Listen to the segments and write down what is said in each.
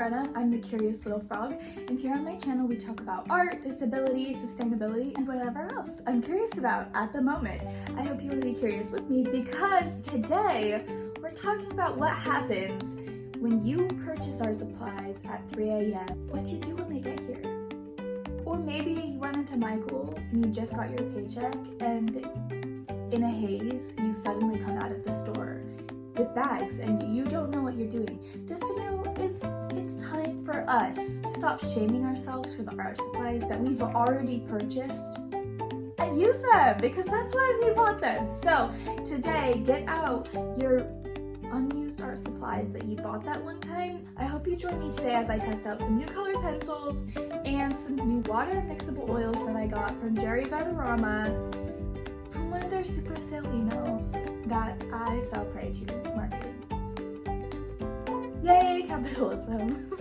Brenna. I'm the Curious Little Frog, and here on my channel we talk about art, disability, sustainability, and whatever else I'm curious about at the moment. I hope you want to be curious with me because today we're talking about what happens when you purchase our supplies at 3 a.m. What do you do when they get here? Or maybe you went into Michael and you just got your paycheck and in a haze you suddenly come out of the store with bags and you don't know what you're doing. This video it's time for us to stop shaming ourselves for the art supplies that we've already purchased and use them because that's why we bought them. So today, get out your unused art supplies that you bought that one time. I hope you join me today as I test out some new colored pencils and some new water mixable oils that I got from Jerry's Artarama from one of their super sale emails that I fell prey to marketing. Yay, capitalism!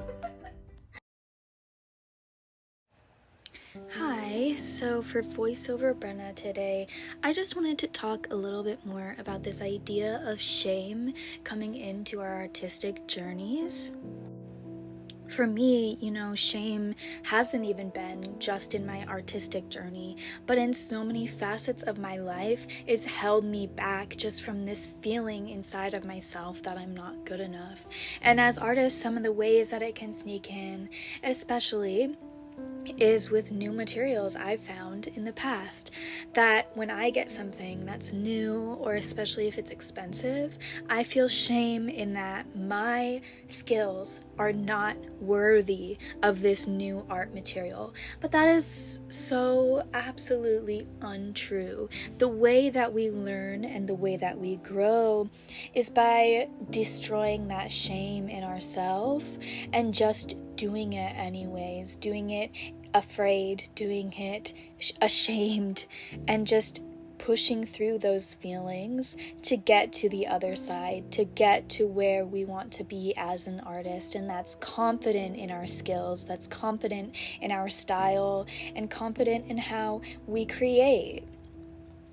Hi, so for voiceover Brenna today, I just wanted to talk a little bit more about this idea of shame coming into our artistic journeys. For me, shame hasn't even been just in my artistic journey, but in so many facets of my life, it's held me back just from this feeling inside of myself that I'm not good enough. And as artists, some of the ways that it can sneak in, especially is with new materials I've found in the past, that when I get something that's new, or especially if it's expensive, I feel shame in that my skills are not worthy of this new art material. But that is so absolutely untrue. The way that we learn and the way that we grow is by destroying that shame in ourselves and just doing it anyways, doing it afraid, doing it ashamed, and just pushing through those feelings to get to the other side, to get to where we want to be as an artist. And that's confident in our skills, that's confident in our style, and confident in how we create.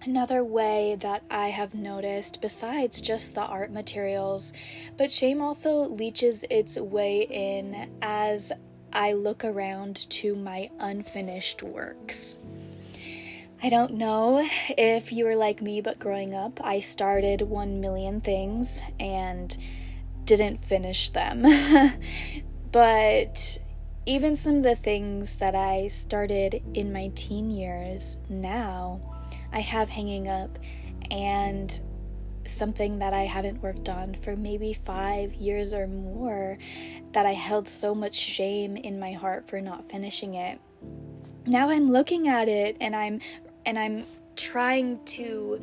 Another way that I have noticed, besides just the art materials, but shame also leaches its way in as I look around to my unfinished works. I don't know if you were like me, but growing up, I started 1 million things and didn't finish them. But even some of the things that I started in my teen years now, I have hanging up, and something that I haven't worked on for maybe 5 years or more, that I held so much shame in my heart for not finishing it. Now I'm looking at it and I'm trying to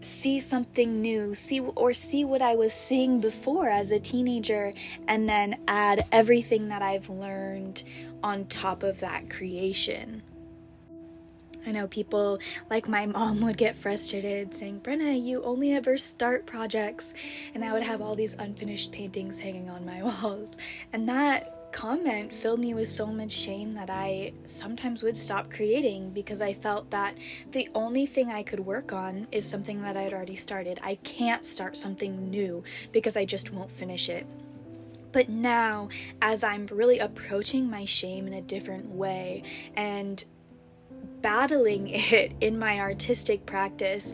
see something new, see what I was seeing before as a teenager, and then add everything that I've learned on top of that creation. I know people like my mom would get frustrated saying, "Brenna, you only ever start projects," and I would have all these unfinished paintings hanging on my walls. And that comment filled me with so much shame that I sometimes would stop creating because I felt that the only thing I could work on is something that I'd already started. I can't start something new because I just won't finish it. But now, as I'm really approaching my shame in a different way and battling it in my artistic practice,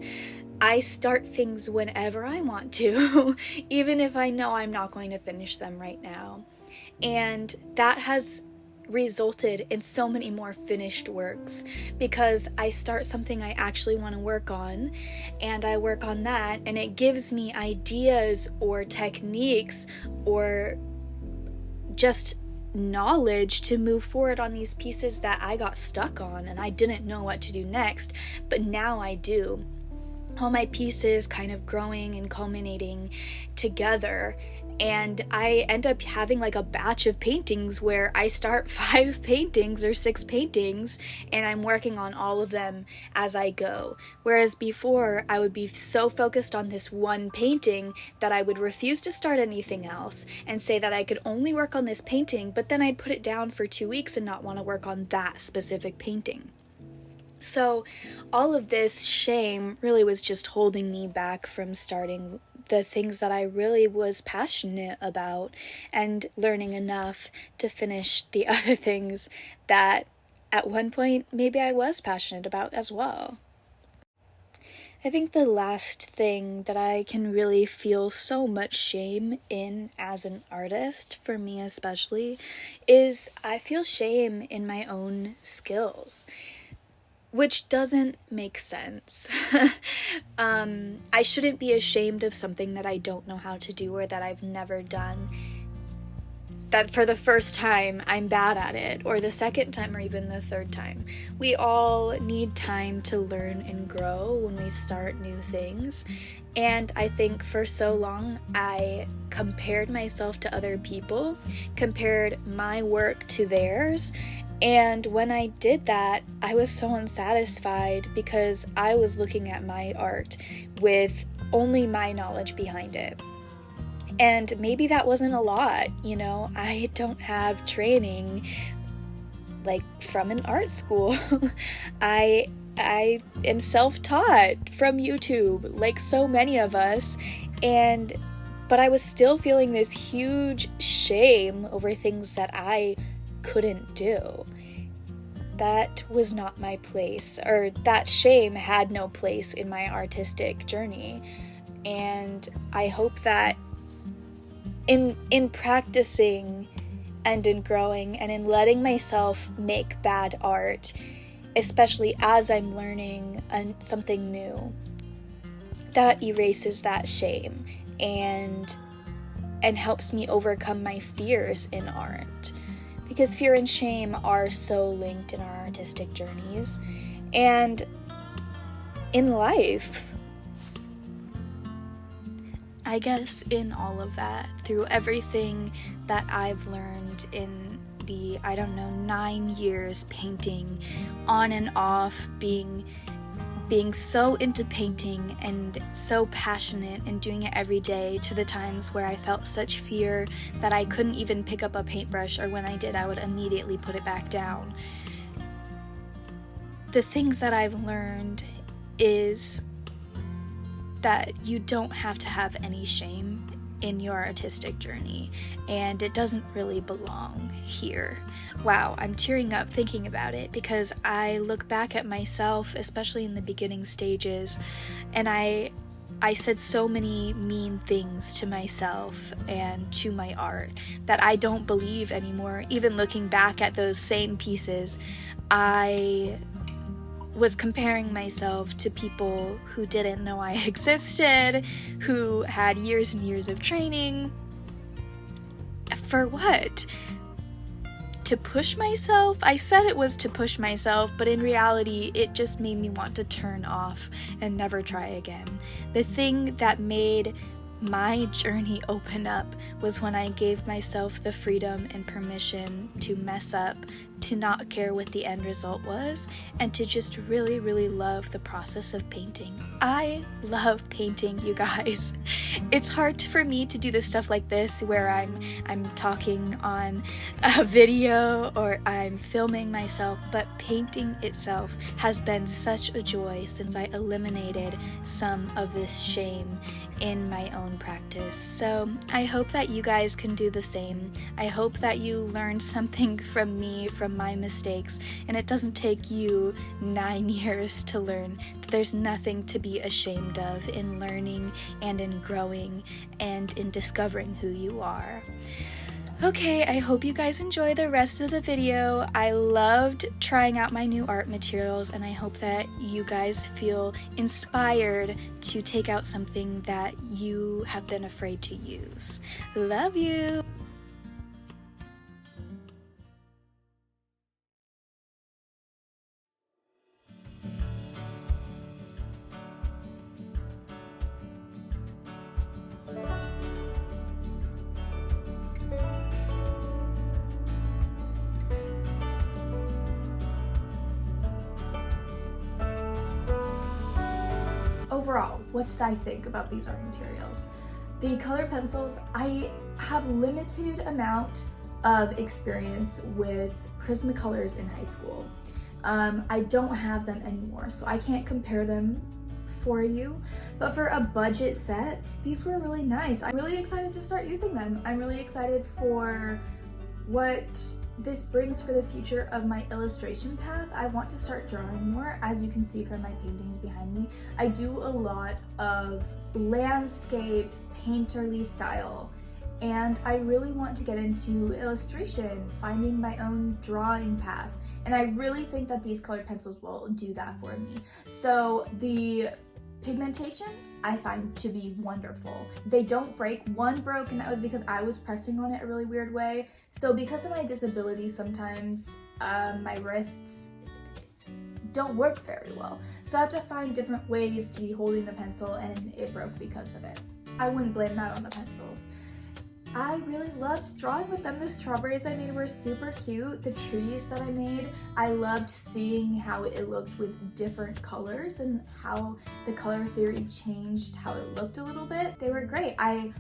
I start things whenever I want to, even if I know I'm not going to finish them right now. And that has resulted in so many more finished works because I start something I actually want to work on, and I work on that, and it gives me ideas or techniques or just knowledge to move forward on these pieces that I got stuck on and I didn't know what to do next, but now I do. All my pieces kind of growing and culminating together, and I end up having like a batch of paintings where I start 5 paintings or 6 paintings and I'm working on all of them as I go. Whereas before, I would be so focused on this one painting that I would refuse to start anything else and say that I could only work on this painting, but then I'd put it down for 2 weeks and not want to work on that specific painting. So all of this shame really was just holding me back from starting the things that I really was passionate about and learning enough to finish the other things that at one point maybe I was passionate about as well. I think the last thing that I can really feel so much shame in as an artist, for me especially, is I feel shame in my own skills, which doesn't make sense. I shouldn't be ashamed of something that I don't know how to do or that I've never done. That for the first time I'm bad at it, or the second time, or even the third time. We all need time to learn and grow when we start new things. And I think for so long I compared myself to other people, compared my work to theirs. And when I did that, I was so unsatisfied because I was looking at my art with only my knowledge behind it. And maybe that wasn't a lot, you know, I don't have training like from an art school. I am self-taught from YouTube, like so many of us, but I was still feeling this huge shame over things that I couldn't do. That was not my place, or that shame had no place in my artistic journey. And I hope that in practicing and in growing and in letting myself make bad art, especially as I'm learning something new, that erases that shame and helps me overcome my fears in art. Because fear and shame are so linked in our artistic journeys and in life. I guess in all of that, through everything that I've learned in the, 9 years painting, on and off, being so into painting and so passionate and doing it every day, to the times where I felt such fear that I couldn't even pick up a paintbrush, or when I did, I would immediately put it back down. The things that I've learned is that you don't have to have any shame in your artistic journey, and it doesn't really belong here. Wow, I'm tearing up thinking about it, because I look back at myself, especially in the beginning stages, and I said so many mean things to myself and to my art that I don't believe anymore. Even looking back at those same pieces, I was comparing myself to people who didn't know I existed, who had years and years of training. For what? To push myself? I said it was to push myself, but in reality, it just made me want to turn off and never try again. The thing that made my journey open up was when I gave myself the freedom and permission to mess up, to not care what the end result was, and to just really, really love the process of painting. I love painting, you guys. It's hard for me to do this stuff like this where I'm talking on a video or I'm filming myself, but painting itself has been such a joy since I eliminated some of this shame in my own practice. So I hope that you guys can do the same. I hope that you learned something from me, from my mistakes, and it doesn't take you 9 years to learn that there's nothing to be ashamed of in learning and in growing and in discovering who you are. Okay, I hope you guys enjoy the rest of the video. I loved trying out my new art materials, and I hope that you guys feel inspired to take out something that you have been afraid to use. Love you! Overall, what did I think about these art materials? The colored pencils, I have limited amount of experience with Prismacolors in high school. I don't have them anymore, so I can't compare them for you, but for a budget set, these were really nice. I'm really excited to start using them. I'm really excited for what this brings for the future of my illustration path. I want to start drawing more, as you can see from my paintings behind me. I do a lot of landscapes, painterly style, and I really want to get into illustration, finding my own drawing path. And I really think that these colored pencils will do that for me. So the pigmentation I find to be wonderful. They don't break. One broke, and that was because I was pressing on it a really weird way. So because of my disability, sometimes my wrists don't work very well. So I have to find different ways to be holding the pencil, and it broke because of it. I wouldn't blame that on the pencils. I really loved drawing with them. The strawberries I made were super cute. The trees that I made, I loved seeing how it looked with different colors and how the color theory changed how it looked a little bit. They were great. I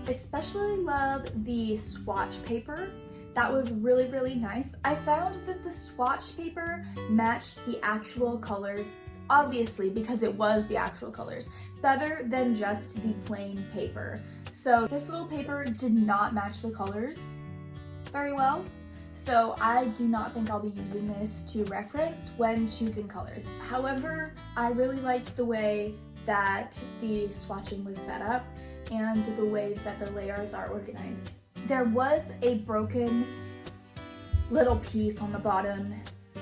especially love the swatch paper. That was really, really nice. I found that the swatch paper matched the actual colors, obviously because it was the actual colors, better than just the plain paper. So this little paper did not match the colors very well. So I do not think I'll be using this to reference when choosing colors. However, I really liked the way that the swatching was set up and the ways that the layers are organized. There was a broken little piece on the bottom.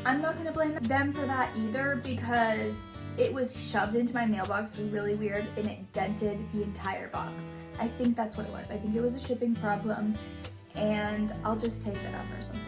I'm not gonna blame them for that either because it was shoved into my mailbox really weird and it dented the entire box. I think that's what it was. I think it was a shipping problem and I'll just take that up or something.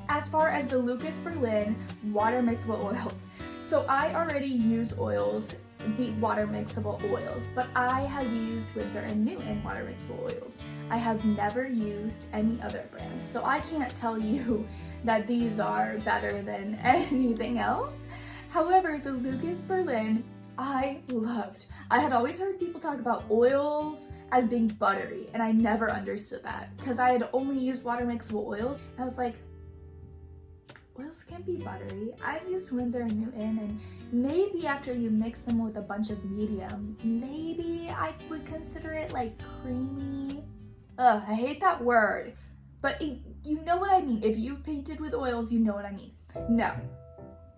As far as the Lukas Berlin water mixable oils, so I already use oils, the water mixable oils, but I have used Winsor & Newton water mixable oils. I have never used any other brand, so I can't tell you that these are better than anything else. However, the Lukas Berlin, I loved. I had always heard people talk about oils as being buttery, and I never understood that because I had only used water mixable oils. I was like, oils can't be buttery. I've used Winsor & Newton, and maybe after you mix them with a bunch of medium, maybe I would consider it like creamy. Ugh, I hate that word, but you know what I mean. If you've painted with oils, you know what I mean. No.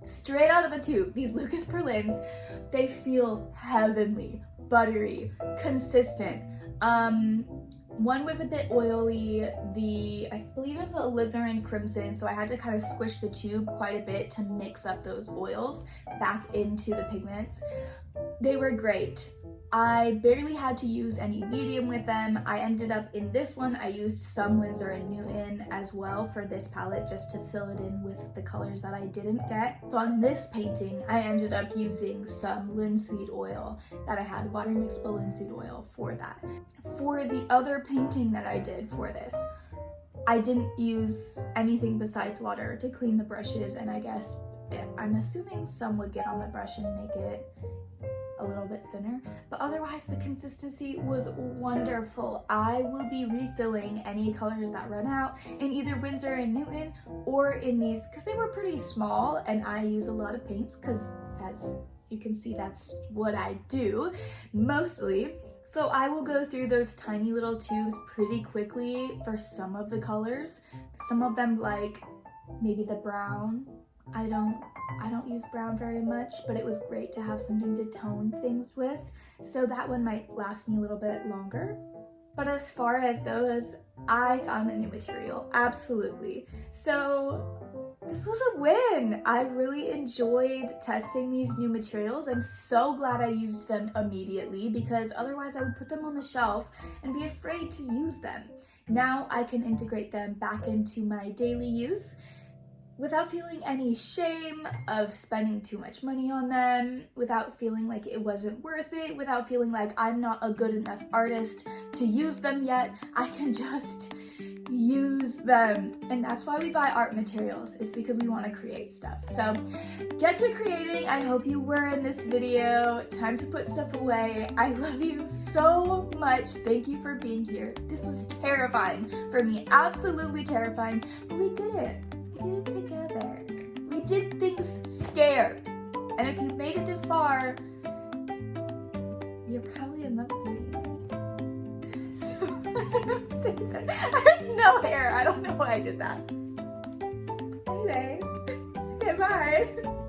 Straight out of the tube, these Lukas Berlins, they feel heavenly, buttery, consistent. One was a bit oily, I believe it was a alizarin crimson, so I had to kind of squish the tube quite a bit to mix up those oils back into the pigments. They were great. I barely had to use any medium with them. I ended up in this one, I used some Winsor & Newton as well for this palette just to fill it in with the colors that I didn't get. So on this painting, I ended up using some linseed oil that I had, water mixable linseed oil for that. For the other painting that I did for this, I didn't use anything besides water to clean the brushes, and I guess, I'm assuming some would get on the brush and make it a little bit thinner, but otherwise the consistency was wonderful. I will be refilling any colors that run out in either Winsor & Newton or in these, because they were pretty small and I use a lot of paints because, as you can see, that's what I do mostly. So I will go through those tiny little tubes pretty quickly for some of the colors. Some of them, like maybe the brown, I don't use brown very much, but it was great to have something to tone things with, so that one might last me a little bit longer. But as far as those, I found a new material, absolutely. So this was a win. I really enjoyed testing these new materials. I'm so glad I used them immediately because otherwise I would put them on the shelf and be afraid to use them. Now I can integrate them back into my daily use without feeling any shame of spending too much money on them, without feeling like it wasn't worth it, without feeling like I'm not a good enough artist to use them yet. I can just use them. And that's why we buy art materials, is because we want to create stuff. So get to creating. I hope you were in this video. Time to put stuff away. I love you so much. Thank you for being here. This was terrifying for me, absolutely terrifying, but we did it. We did it together. We did things scared. And if you made it this far, You're probably in love with me. So, I have no hair. I don't know why I did that. Anyway, okay, bye.